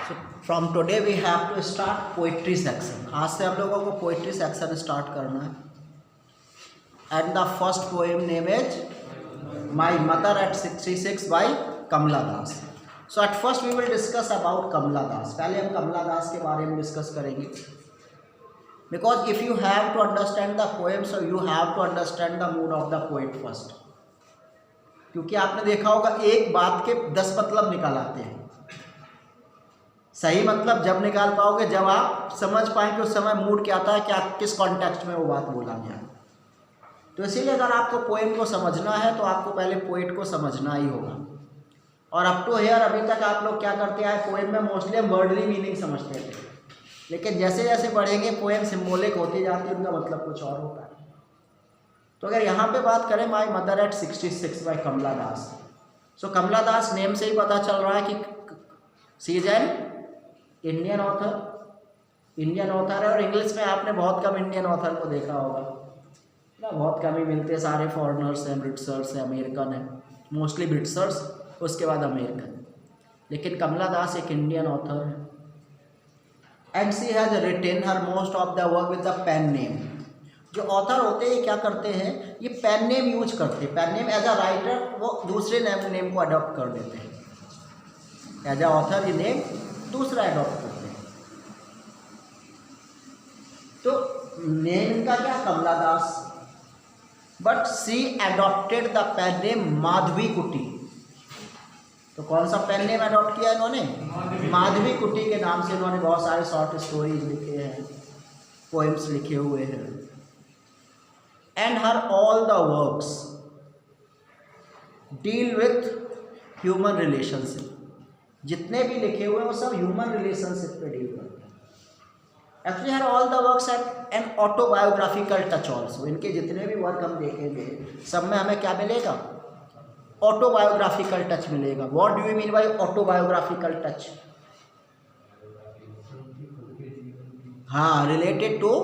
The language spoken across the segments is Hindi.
So from today we have to start poetry section. आज से हम लोगों को poetry section start करना है. And the first poem name is My Mother at 66 by Kamla Das. So at first we will discuss about Kamla Das. पहले हम कमला दास के बारे में डिस्कस करेंगे. Because if you have to understand the poem, so you have to understand the mood of the poet first. क्योंकि आपने देखा होगा एक बात के 10 मतलब निकाल आते हैं. सही मतलब जब निकाल पाओगे जब आप समझ पाएंगे उस समय मूड क्या था, क्या किस कॉन्टेक्स्ट में वो बात बोला गया. तो इसीलिए अगर आपको पोएम को समझना है तो आपको पहले पोएट को समझना ही होगा. और अप टू हियर अभी तक आप लोग क्या करते आए, पोएम में मोस्टली हम वर्डली मीनिंग समझते थे, लेकिन जैसे जैसे बढ़ेंगे पोएम सिम्बोलिक होती जाती है, उनका मतलब कुछ और होता है. तो अगर यहाँ पे बात करें my mother at 66 by Kamala Das. So Kamala Das name से ही पता चल रहा है कि she is an Indian author. Indian author है और इंग्लिश में आपने बहुत कम इंडियन ऑथर को देखा होगा ना, बहुत कम ही मिलते हैं. सारे फॉरेनर्स हैं, ब्रिटिशर्स हैं, अमेरिकन हैं, मोस्टली ब्रिटिशर्स, उसके बाद अमेरिकन. लेकिन कमला दास एक इंडियन ऑथर है. And she has written her most of the work with the pen name. जो ऑथर होते हैं क्या करते हैं, ये पेन नेम यूज करते हैं. Pen name as a writer वो दूसरे नेम को अडॉप्ट कर देते हैं. एज अ ऑथर ये नेम दूसरा अडॉप्ट करते हैं. तो नेम इनका क्या, Kamala Das. But she adopted the pen name Madhavi Kutty. तो कौन सा पेन नेम अडॉप्ट किया इन्होंने, माधवी कुटी के नाम से. इन्होंने बहुत सारे शॉर्ट स्टोरीज लिखे हैं, पोएम्स लिखे हुए हैं. And her all the works deal with human relationship. जितने भी लिखे हुए हैं वो सब ह्यूमन रिलेशनशिप पे डील करते हैं. Actually her all the works have an autobiographical touch also. इनके जितने भी वर्क हम देखेंगे सब में हमें क्या मिलेगा, ऑटोबायोग्राफिकल टच मिलेगा. What do you mean by autobiographical touch? हाँ, related to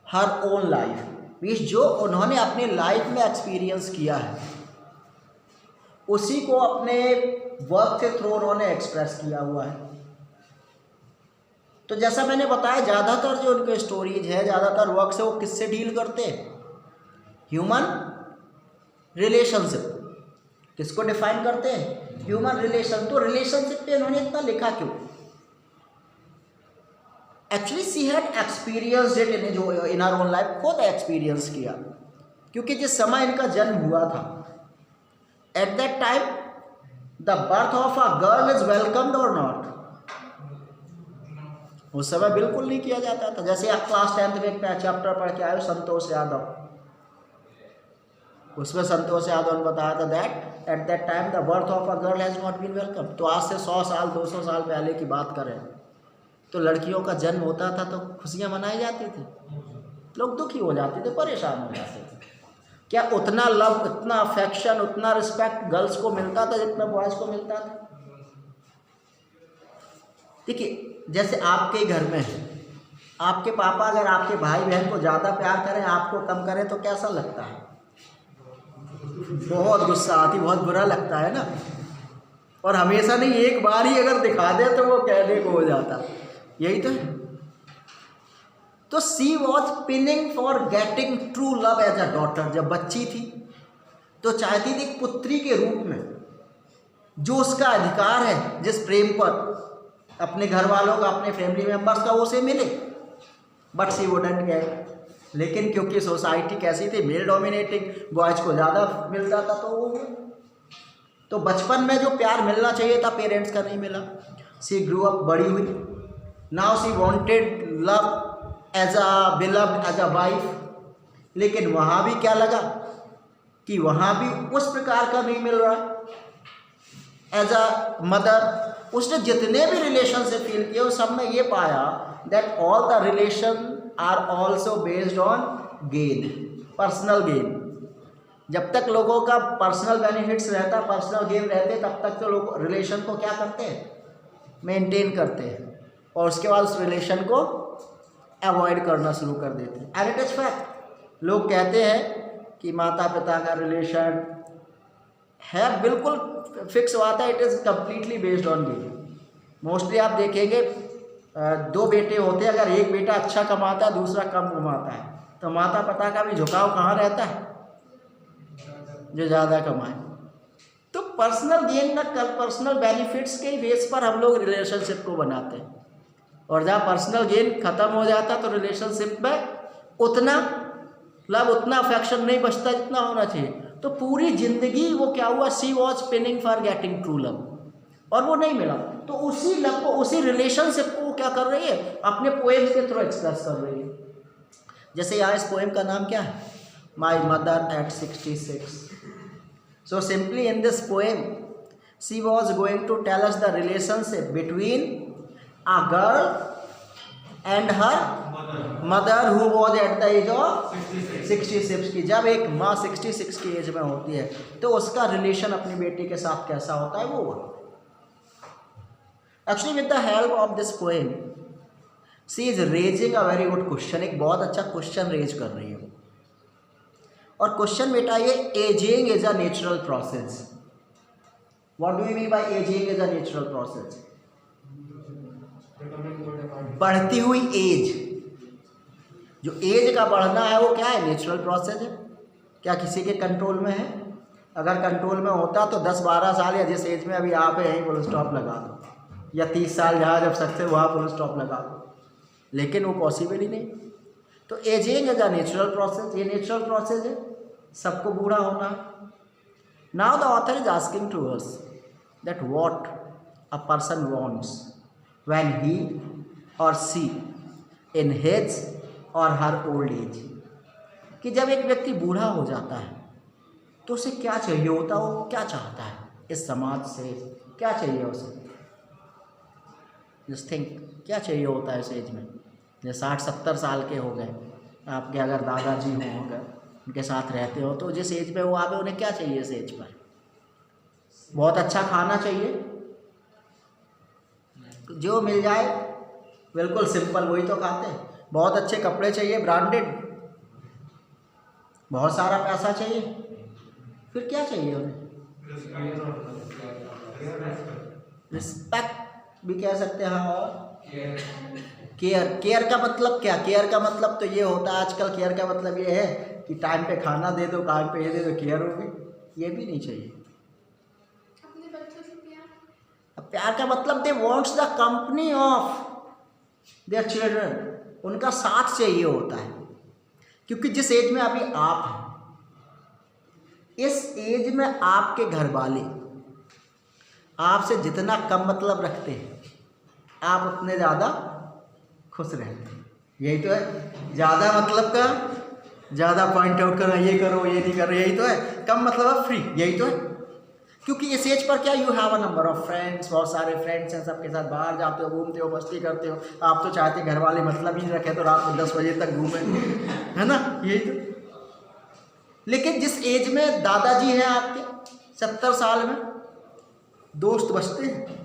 her own life. Means जो उन्होंने अपनी लाइफ में एक्सपीरियंस किया है उसी को अपने वर्क के थ्रू उन्होंने एक्सप्रेस किया हुआ है. तो जैसा मैंने बताया ज़्यादातर जो उनके स्टोरीज है, ज़्यादातर वर्क से वो किससे डील करते हैं, ह्यूमन रिलेशनशिप. किसको डिफाइन करते हैं, ह्यूमन रिलेशन. तो रिलेशनशिप पे इन्होंने इतना लिखा क्यों? Actually she had experience it in her own life. खुद एक्सपीरियंस किया. क्योंकि जिस समय इनका जन्म हुआ था, eight that time the birth of a girl is welcomed और नॉट. उस समय बिल्कुल नहीं किया जाता था. जैसे आप क्लास 10th में एक चैप्टर पढ़ के आए हो, संतोष यादव, उसमें संतोष यादव ने बताया था that at that time the birth of a girl has not been welcome. तो आज से 100 साल 200 साल पहले की बात करें तो लड़कियों का जन्म होता था तो खुशियाँ मनाई जाती थी. लोग दुखी हो जाते थे, परेशान हो जाते थे. क्या उतना लव, उतना अफेक्शन, उतना रिस्पेक्ट गर्ल्स को मिलता था जितना बॉयज़ को मिलता था? देखिए जैसे आपके घर में आपके पापा अगर आपके भाई बहन को ज़्यादा प्यार करें, आपको कम करें तो कैसा लगता है? बहुत गुस्सा आती, बहुत बुरा लगता है ना. और हमेशा नहीं, एक बार ही अगर दिखा दे तो वो कहने को हो जाता. यही तो है. तो she was pining for getting true love as a daughter. जब बच्ची थी तो चाहती थी पुत्री के रूप में जो उसका अधिकार है, जिस प्रेम पर अपने घर वालों का, अपने फैमिली मेंबर्स का, उसे मिले. But she wouldn't get. लेकिन क्योंकि सोसाइटी कैसी थी, मेल डोमिनेटिंग, बॉयज़ को ज़्यादा मिलता था, तो बचपन में जो प्यार मिलना चाहिए था पेरेंट्स का नहीं मिला. सी ग्रू अप, बड़ी हुई. Now she wanted love as a beloved, as a wife. लेकिन वहाँ भी क्या लगा कि वहाँ भी उस प्रकार का नहीं मिल रहा एज अ मदर. उसने जितने भी रिलेशन से फील किए उस सब में ये पाया that all the relation are also based on gain, personal gain. जब तक लोगों का पर्सनल बेनिफिट्स रहता, पर्सनल गेन रहते, तब तक तो लोग रिलेशन को क्या करते हैं, मेंटेन करते हैं. और उसके बाद उस रिलेशन को अवॉइड करना शुरू कर देते हैं. And it is fact. लोग कहते हैं कि माता पिता का रिलेशन है बिल्कुल फिक्स हुआ था, it is completely based on gain. Mostly आप देखेंगे दो बेटे होते हैं, अगर एक बेटा अच्छा कमाता है दूसरा कम कमाता है, तो माता पिता का भी झुकाव कहाँ रहता है? जो ज़्यादा कमाए। तो पर्सनल गेन ना कल पर्सनल बेनिफिट्स के बेस पर हम लोग रिलेशनशिप को बनाते हैं, और जहाँ पर्सनल गेन खत्म हो जाता तो रिलेशनशिप में उतना लव उतना अफेक्शन नहीं बचता जितना होना चाहिए। तो पूरी जिंदगी वो क्या हुआ, she was pining for getting true love, और वो नहीं मिला, तो उसी लव को उसी रिलेशनशिप को वो क्या कर रही है, अपने पोएम्स के थ्रू एक्सप्रेस कर रही है। जैसे यहाँ इस पोएम का नाम क्या है, my mother at 66। So simply in this poem she was going to tell us the relationship between a girl and her mother who was at the age of 66 की। जब एक माँ 66 की एज में होती है तो उसका रिलेशन अपनी बेटी के साथ कैसा होता है वो। Actually with the help of this poem she is raising a very good question, एक बहुत अच्छा क्वेश्चन रेज कर रही है। और क्वेश्चन बेटा ये, ageing is a natural process. What do you mean bye ageing is a natural process? बढ़ती हुई एज, जो एज का बढ़ना है वो क्या है, नेचुरल प्रोसेस है। क्या किसी के कंट्रोल में है? अगर कंट्रोल में होता तो 10-12 साल या जिस एज में अभी आप है यहीं फुल स्टॉप लगा दो, या 30 साल जहाँ जब सकते वहाँ फुल स्टॉप लगा दो, लेकिन वो पॉसिबल ही नहीं। तो ageing is a natural process, ये नेचुरल प्रोसेस है, सबको बूढ़ा होना। Now the author is asking to us that what a person wants when he और सी इन हिज और हर ओल्ड एज, कि जब एक व्यक्ति बूढ़ा हो जाता है तो उसे क्या चाहिए होता है, वो क्या चाहता है इस समाज से, क्या चाहिए उसे, जस्ट थिंक क्या चाहिए होता है इस एज में। जैसे 60-70 साल के हो गए आपके, अगर दादाजी हों, अगर उनके साथ रहते हो तो जिस एज में वो आवे उन्हें क्या चाहिए इस एज पर? बहुत अच्छा खाना चाहिए, जो मिल जाए बिल्कुल सिंपल वही तो खाते हैं। बहुत अच्छे कपड़े चाहिए, ब्रांडेड, बहुत सारा पैसा चाहिए, फिर क्या चाहिए उन्हें? रिस्पेक्ट भी कह सकते हैं, हाँ। और केयर, केयर का मतलब क्या? केयर का मतलब तो ये होता है आजकल, केयर का मतलब ये है कि टाइम पे खाना दे दो, टाइम पे ये दे दो, केयर होगी, ये भी नहीं चाहिए। अपने बच्चों से प्यार, अब प्यार का मतलब दे wants the company of their children, उनका साथ चाहिए होता है। क्योंकि जिस एज में अभी आप हैं, इस एज में आपके घर वाले आपसे जितना कम मतलब रखते हैं आप उतने ज़्यादा खुश रहते हैं। यही तो है, ज़्यादा मतलब का ज़्यादा पॉइंट आउट करना, ये करो ये नहीं करो, यही तो है। कम मतलब फ्री, यही तो है। क्योंकि इस एज पर क्या, you have a number of friends, बहुत सारे फ्रेंड्स हैं, सबके साथ बाहर जाते हो, घूमते हो, मस्ती करते हो। आप तो चाहते घर वाले मतलब ही नहीं रखे तो रात में 10 बजे तक घूमें, है ना, यही तो। लेकिन जिस एज में दादाजी हैं आपके 70 साल में, दोस्त बचते हैं।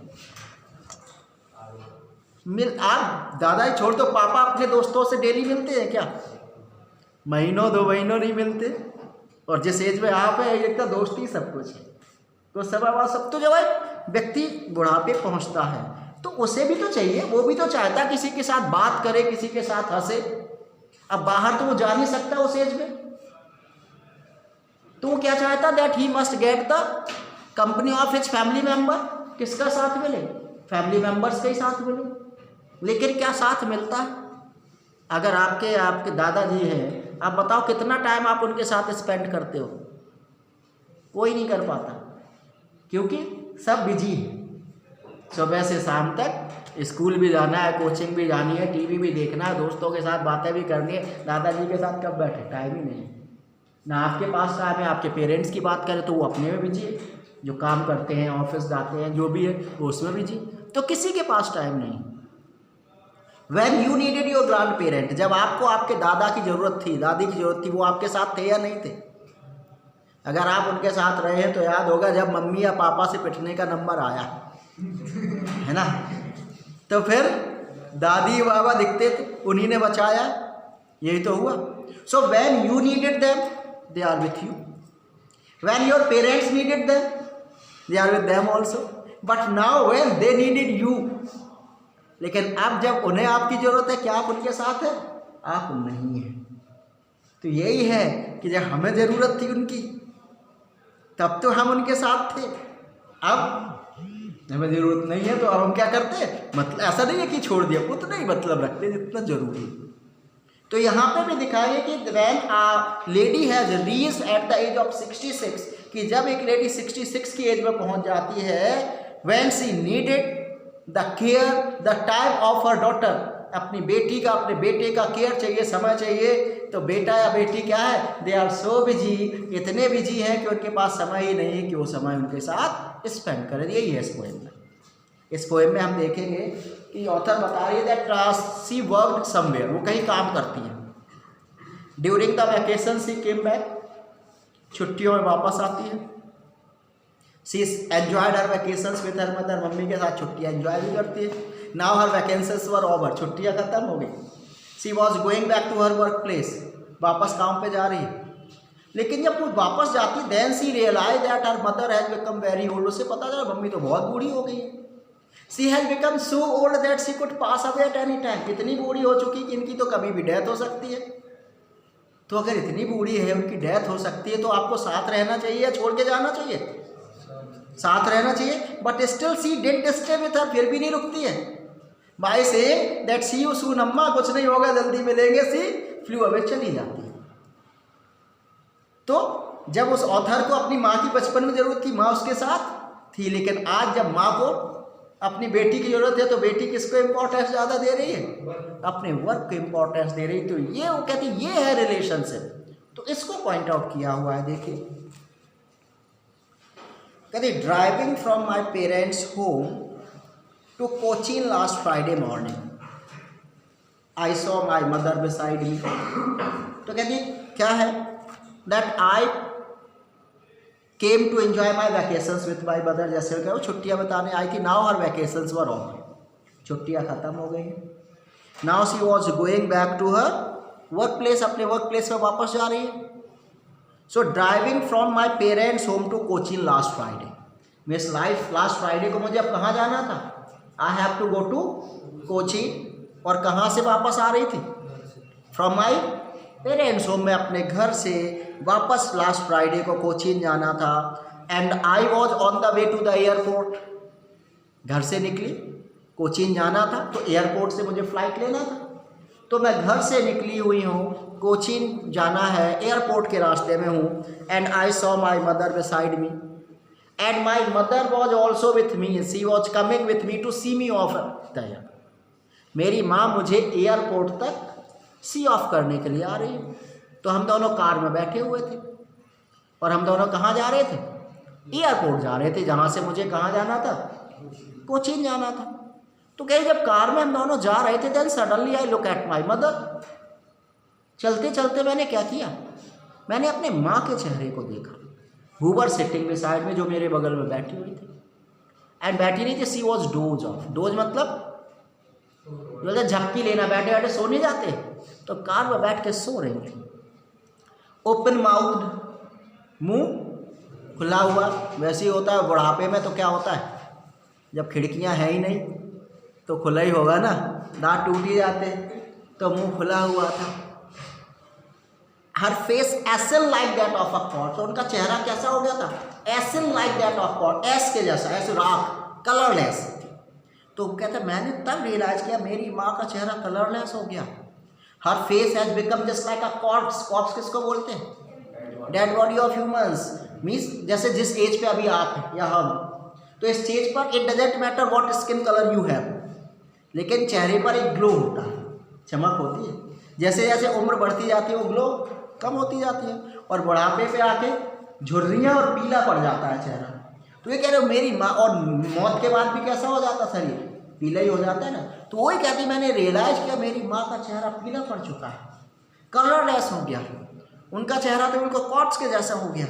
आप दादाजी छोड़ दो, पापा अपने दोस्तों से डेली मिलते हैं क्या? महीनों 2 महीनों नहीं मिलते। और जिस एज में आप है एक तो दोस्ती सब कुछ है। तो सब तो जब व्यक्ति बुढ़ापे पहुंचता है तो उसे भी तो चाहिए, वो भी तो चाहता है किसी के साथ बात करे, किसी के साथ हंसे। अब बाहर तो वो जा नहीं सकता उस एज में, तो वो क्या चाहता, that he must get the company of his family member. किसका साथ मिले? फैमिली मेंबर्स के ही साथ मिले। लेकिन क्या साथ मिलता है? अगर आपके दादाजी हैं, आप बताओ कितना टाइम आप उनके साथ स्पेंड करते हो? कोई नहीं कर पाता, क्योंकि सब बिजी है। सुबह से शाम तक स्कूल भी जाना है, कोचिंग भी जानी है, टीवी भी देखना है, दोस्तों के साथ बातें भी करनी है। दादाजी के साथ कब बैठे? टाइम ही नहीं। ना आपके पास टाइम है। आपके पेरेंट्स की बात करें तो वो अपने में बिजी है, जो काम करते हैं, ऑफिस जाते हैं, जो भी है वो उसमें बिजी। तो किसी के पास टाइम नहीं। When you needed your grandparent, जब आपको आपके दादा की ज़रूरत थी, दादी की ज़रूरत थी, वो आपके साथ थे या नहीं थे? अगर आप उनके साथ रहे हैं तो याद होगा जब मम्मी या पापा से पिटने का नंबर आया, है ना, तो फिर दादी बाबा दिखते थे, उन्हीं ने बचाया। यही तो हुआ। So when you needed them they are with you, when your parents needed them they are with them also. But now when they needed you, लेकिन अब जब उन्हें आपकी ज़रूरत है, क्या आप उनके साथ हैं? आप नहीं हैं। तो यही है कि जब हमें ज़रूरत थी उनकी, तब तो हम उनके साथ थे, अब हमें ज़रूरत नहीं है तो अब हम क्या करते हैं? मतलब ऐसा नहीं है कि छोड़ दिया, उतना ही मतलब रखते जितना ज़रूरी है। तो यहाँ पे भी दिखाइए कि when a lady has reached at the age of 66, कि जब एक लेडी 66 की एज में पहुँच जाती है, when she needed the care the time of her daughter, अपनी बेटी का, अपने बेटे का केयर चाहिए, समय चाहिए, तो बेटा या बेटी क्या है? दे आर सो बिजी, इतने बिजी हैं कि उनके पास समय ही नहीं है कि वो समय उनके साथ स्पेंड करें। यही है इस पोएम में। इस पोएम में हम देखेंगे कि ऑथर बता रही है दैट शी वर्कड समवेयर, वो कहीं काम करती है। During the vacation she came back, छुट्टियों में वापस आती है। She enjoyed her vacations with her mother, mummy के साथ छुट्टियाँ एंजॉय भी करती है। Now her vacations were over, छुट्टियाँ खत्म हो गई। She was going back to her work place, वापस काम पे जा रही है। लेकिन जब वो वापस जाती, then she realise that her mother has become very old, उसे पता चला मम्मी तो बहुत बूढ़ी हो गई है। She has become so old that she could pass away at any time, इतनी बूढ़ी हो चुकी कि इनकी तो कभी भी डेथ हो सकती है। तो अगर इतनी बूढ़ी है, उनकी डेथ हो सकती है, तो आपको साथ रहना चाहिए या छोड़ के जाना चाहिए? साथ रहना चाहिए। But still she didn't stay with her, फिर भी नहीं रुकती है। By saying that see you soon, अम्मा कुछ नहीं होगा, जल्दी मिलेंगे, सी फ्लू अवे, चली जाती है। तो जब उस ऑथर को अपनी माँ की बचपन में जरूरत थी, माँ उसके साथ थी, लेकिन आज जब माँ को अपनी बेटी की जरूरत है, तो बेटी किसको इम्पोर्टेंस ज़्यादा दे रही है? अपने वर्क को इम्पोर्टेंस दे रही। तो ये वो कहती है, ये है रिलेशनशिप। तो इसको पॉइंट आउट किया हुआ है। देखिए, कहती driving from my parents home to Cochin last Friday morning, I saw my mother beside me. तो कहती क्या है? That I came to enjoy my vacations with my mother, जैसे वो छुट्टियाँ बताने आई थी। Now her vacations were over, छुट्टियाँ खत्म हो गई हैं। Now she was going back to her work place, अपने वर्क प्लेस में वापस जा रही है। So driving from my parents home to Cochin last Friday, miss last Friday को मुझे अब कहाँ जाना था? I have to go to Cochin. और कहाँ से वापस आ रही थी? फ्रॉम माई पेरेंट्स होम, में अपने घर से वापस लास्ट फ्राइडे को कोचीन जाना था। And I was on the way to the airport, घर से निकली, कोचीन जाना था, तो एयरपोर्ट से मुझे फ़्लाइट लेना था। तो मैं घर से निकली हुई हूँ, कोचीन जाना है, एयरपोर्ट के रास्ते में हूँ। And I saw my mother beside me and my mother was also with me, she was coming with me to see me off the airport. मेरी माँ मुझे एयरपोर्ट तक सी ऑफ करने के लिए आ रही है। तो हम दोनों कार में बैठे हुए थे और हम दोनों कहाँ जा रहे थे? एयरपोर्ट जा रहे थे, जहाँ से मुझे कहाँ जाना था? कोचीन जाना था। तो कहीं जब कार में हम दोनों जा रहे थे, then suddenly I look at my mother. चलते चलते मैंने क्या किया? मैंने अपने माँ के चेहरे को देखा, हु वर सिटिंग बिसाइड में, जो मेरे बगल में बैठी हुई थी। एंड बैठी नहीं थी, सी वॉज डोज ऑफ। डोज मतलब जो झपकी लेना, बैठे बैठे सो नहीं जाते, तो कार में बैठ के सो रही थी। ओपन माउथ, मुंह खुला हुआ, वैसे ही होता है बुढ़ापे में। तो क्या होता है, जब खिड़कियां है ही नहीं तो खुला ही होगा ना, दांत टूट ही जाते, तो मुंह खुला हुआ था। Her face ashen like that of a pot, तो उनका चेहरा कैसा हो गया था? Ashen like that of pot, ash के जैसा, ऐसे राख, कलरलेस। तो कहते मैंने तब रियलाइज किया मेरी माँ का चेहरा कलरलेस हो गया। Her face has become just like a corpse. Corpse किसको बोलते हैं? Dead body of humans. Means जैसे जिस एज पे अभी आप हैं या हम, तो इस स्टेज पर it doesn't matter what skin colour you have, लेकिन चेहरे पर एक ग्लो होता है, चमक होती है। जैसे जैसे उम्र बढ़ती जाती है वो ग्लो कम होती जाती है, और बुढ़ापे पे आके झुर्रियाँ और पीला पड़ जाता है चेहरा। तो ये कह रहे हो मेरी माँ, और मौत के बाद भी कैसा हो जाता शरीर? पीला ही हो जाता है ना। तो वही कहती मैंने रियलाइज किया मेरी माँ का चेहरा पीला पड़ चुका है, कलरलेस हो गया, उनका चेहरा तो बिल्कुल कॉर्प्स के जैसा हो गया।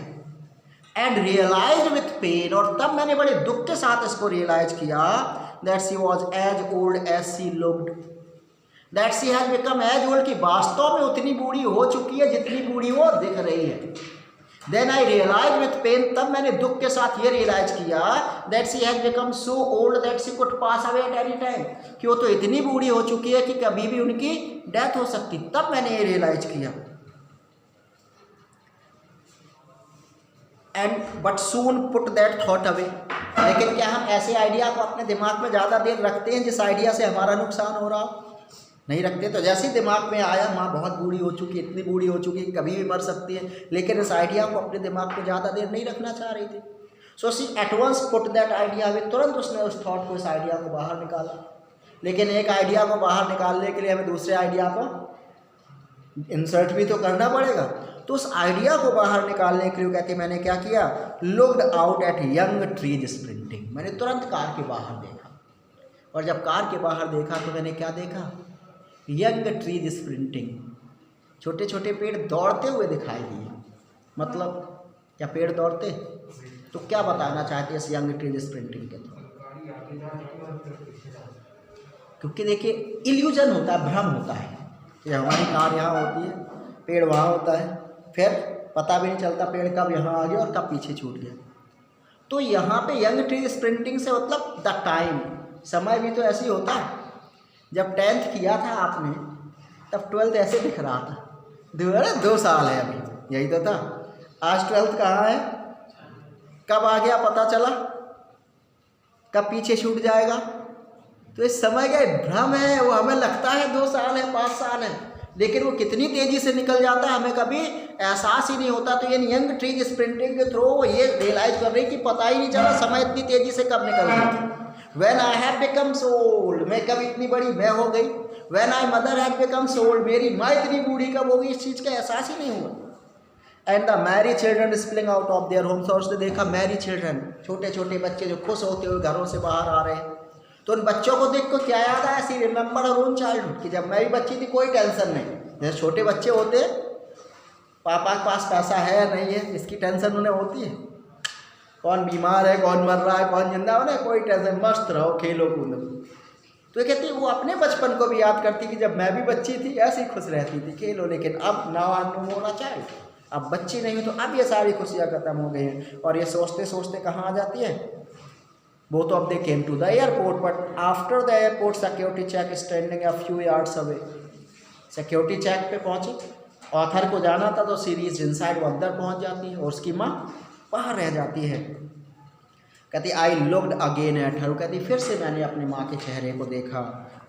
एंड रियलाइज विथ पेन, और तब मैंने बड़े दुख के साथ इसको रियलाइज किया that she was as old as she looked, that she has become as old, की वास्तव में उतनी बूढ़ी हो चुकी है जितनी बूढ़ी वो दिख रही है। Then I realise with pain, तब मैंने दुख के साथ ये रियलाइज किया that she has become so old that she could pass away at any time, कि वो तो इतनी बूढ़ी हो चुकी है कि कभी भी उनकी डेथ हो सकती। तब मैंने ये रियलाइज किया। And but soon put that thought away, लेकिन क्या हम ऐसे आइडिया को अपने दिमाग में ज़्यादा देर रखते हैं जिस आइडिया से हमारा नुकसान हो रहा हो? नहीं रखते। तो जैसे ही दिमाग में आया माँ बहुत बूढ़ी हो चुकी, इतनी बूढ़ी हो चुकी कि कभी भी मर सकती है, लेकिन इस आइडिया को अपने दिमाग में ज़्यादा देर नहीं रखना चाह रही थी। So she at once put that idea away, तुरंत उसने उस थॉट को, इस आइडिया को बाहर निकाला। लेकिन एक आइडिया को बाहर निकालने के लिए हमें दूसरे आइडिया को इंसर्ट भी तो करना पड़ेगा। तो उस आइडिया को बाहर निकालने के लिए कहते मैंने क्या किया, looked out at young trees sprinting, मैंने तुरंत कार के बाहर देखा। और जब कार के बाहर देखा तो मैंने क्या देखा, यंग ट्रीज स्प्रिंटिंग, छोटे छोटे पेड़ दौड़ते हुए दिखाई दिए। मतलब क्या पेड़ दौड़ते? तो क्या बताना चाहते हैं इस यंग ट्रीज स्प्रिंटिंग के थ्रू? क्योंकि देखिए इल्यूजन होता है, भ्रम होता है कि हमारी कार यहाँ होती है, पेड़ वहाँ होता है, फिर पता भी नहीं चलता पेड़ कब यहाँ आ गया और कब पीछे छूट गया। तो यहाँ पे यंग ट्रीज स्प्रिंटिंग से मतलब द टाइम, समय भी तो ऐसे ही होता है। जब 10th किया था आपने तब 12th ऐसे दिख रहा था, 2 साल है अभी, यही तो था। आज 12th कहाँ है, कब आ गया पता चला, कब पीछे छूट जाएगा। तो इस समय का भ्रम है, वो हमें लगता है 2 साल है, 5 साल है, लेकिन वो कितनी तेज़ी से निकल जाता है हमें कभी एहसास ही नहीं होता। तो ये यंग ट्रीज स्प्रिंटिंग के थ्रू ये रियलाइज कर रही कि पता ही नहीं चला समय इतनी तेज़ी से कब निकल गया। When I have become so old, मैं कब इतनी बड़ी मैं हो गई। When I mother had become so old, मेरी माँ इतनी बूढ़ी कब हो गई, इस चीज़ का एहसास ही नहीं हुआ। And the Mary children spring out of their homes, और उसने देखा मैरी चिल्ड्रन, छोटे छोटे बच्चे जो खुश होते हुए घरों से बाहर आ रहे हैं। तो उन बच्चों को देख कर क्या याद आया, सी रिमेंबर हर ओन चाइल्डहुड, कि जब मैं भी बच्ची थी कोई टेंशन नहीं। जैसे छोटे बच्चे होते, पापा के पास पैसा है नहीं है इसकी टेंशन उन्हें होती है, कौन बीमार है, कौन मर रहा है, कौन जिंदा हो, नहीं कोई टेंशन, मस्त रहो, खेलो कूदो। तो ये कहती वो अपने बचपन को भी याद करती कि जब मैं भी बच्ची थी ऐसी खुश रहती थी, खेलो। लेकिन अब now I am no more a child, अब बच्ची नहीं हूँ, तो अब ये सारी खुशियाँ खत्म हो गई हैं। और ये सोचते सोचते कहाँ आ जाती है, both of they came to the airport, but after the airport security check standing a few yards away. Security check पे पहुँची, ऑथर को जाना था तो सीरीज इनसाइड वो अंदर पहुँच जाती है और उसकी माँ बाहर रह जाती है। कहती I looked again at her, कहती फिर से मैंने अपनी माँ के चेहरे को देखा,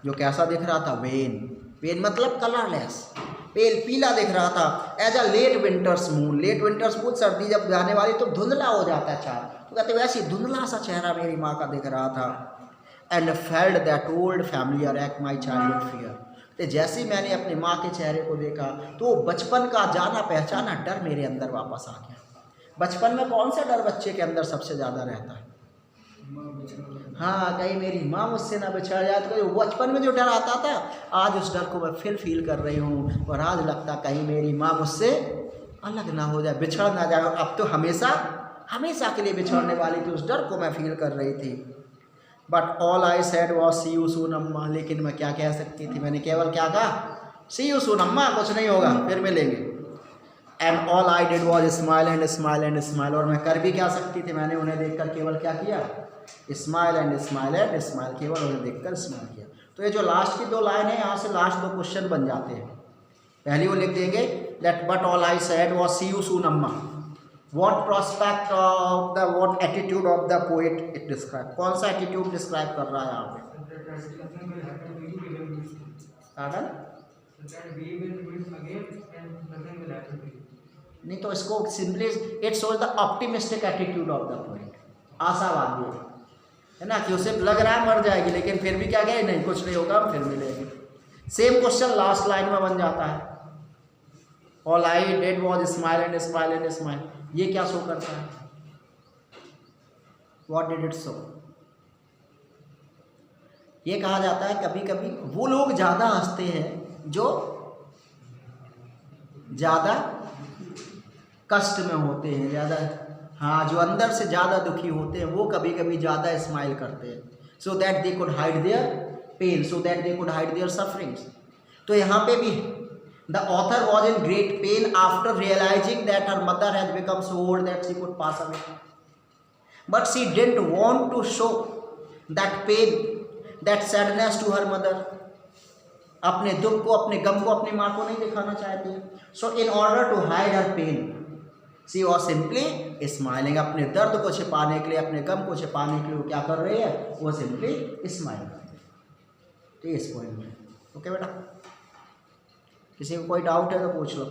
जो कैसा दिख रहा था, वेन, वेन मतलब कलरलेस, पेल पीला दिख रहा था। As a late winter's moon, late winter's moon सर्दी जब जाने वाली तो धुंधला हो जाता है चाँद, तो कहते वैसे धुंधला सा चेहरा मेरी माँ का दिख रहा था। And failed that old familiar act my childhood fear, तो जैसे ही मैंने अपनी माँ के चेहरे को देखा तो बचपन का जाना पहचाना डर मेरे अंदर वापस आ गया। बचपन में कौन सा डर बच्चे के अंदर सबसे ज़्यादा रहता है? हाँ, कहीं मेरी माँ मुझसे ना बिछड़ जाए। तो बचपन में जो डर आता था, आज उस डर को मैं फिर फील कर रही हूँ, और आज लगता कहीं मेरी माँ मुझसे अलग ना हो जाए, बिछड़ ना जाए। अब तो हमेशा हमेशा के लिए बिछड़ने वाली थी, उस डर को मैं फील कर रही थी। But all I said was see you soon Amma, लेकिन मैं क्या कह सकती थी, मैंने केवल क्या कहा, सी यू सून अम्मा, कुछ नहीं होगा, फिर मिलेंगे। And all I did was smile and smile and smile, और मैं कर भी क्या सकती थी, मैंने उन्हें देखकर केवल क्या किया, smile and smile and smile, केवल उन्हें देखकर स्माइल किया। तो ये जो लास्ट की 2 लाइन है, यहाँ से लास्ट 2 क्वेश्चन बन जाते हैं। पहली वो लिख देंगे that but all I said was see you soon Amma, what prospect of the what attitude of the poet it describe, कौन सा एटीट्यूड डिस्क्राइब कर रहा है यहाँ पे? नहीं तो इसको simply it shows the optimistic attitude of the poet, आशावादी है ना, कि उसे लग रहा है मर जाएगी, लेकिन फिर भी क्या कहे, नहीं कुछ नहीं होगा, फिर मिलेंगे। सेम क्वेश्चन लास्ट लाइन में बन जाता है, all I did was smile and smile and smile, ये क्या शो करता है, व्हाट डिड इट शो? ये कहा जाता है कभी कभी वो लोग ज़्यादा हंसते हैं जो ज़्यादा कष्ट में होते हैं, ज़्यादा, हाँ, जो अंदर से ज़्यादा दुखी होते हैं वो कभी कभी ज़्यादा स्माइल करते हैं, so that they could hide their pain, so that they could hide their sufferings. तो यहाँ पे भी The author was in great pain after realizing that her mother has become so old that she could pass away. But she didn't want to show that pain, that sadness to her mother. अपने दुख को, अपने गम को अपनी माँ को नहीं दिखाना चाहती है. So in order to hide her pain, she was simply smiling. अपने दर्द को छिपाने के लिए, अपने गम को छिपाने के लिए वो क्या कर रही है? वो सिंपली स्माइल कर रही है. तो इस पॉइंट में ओके बेटा, किसी को कोई डाउट है तो पूछ लो.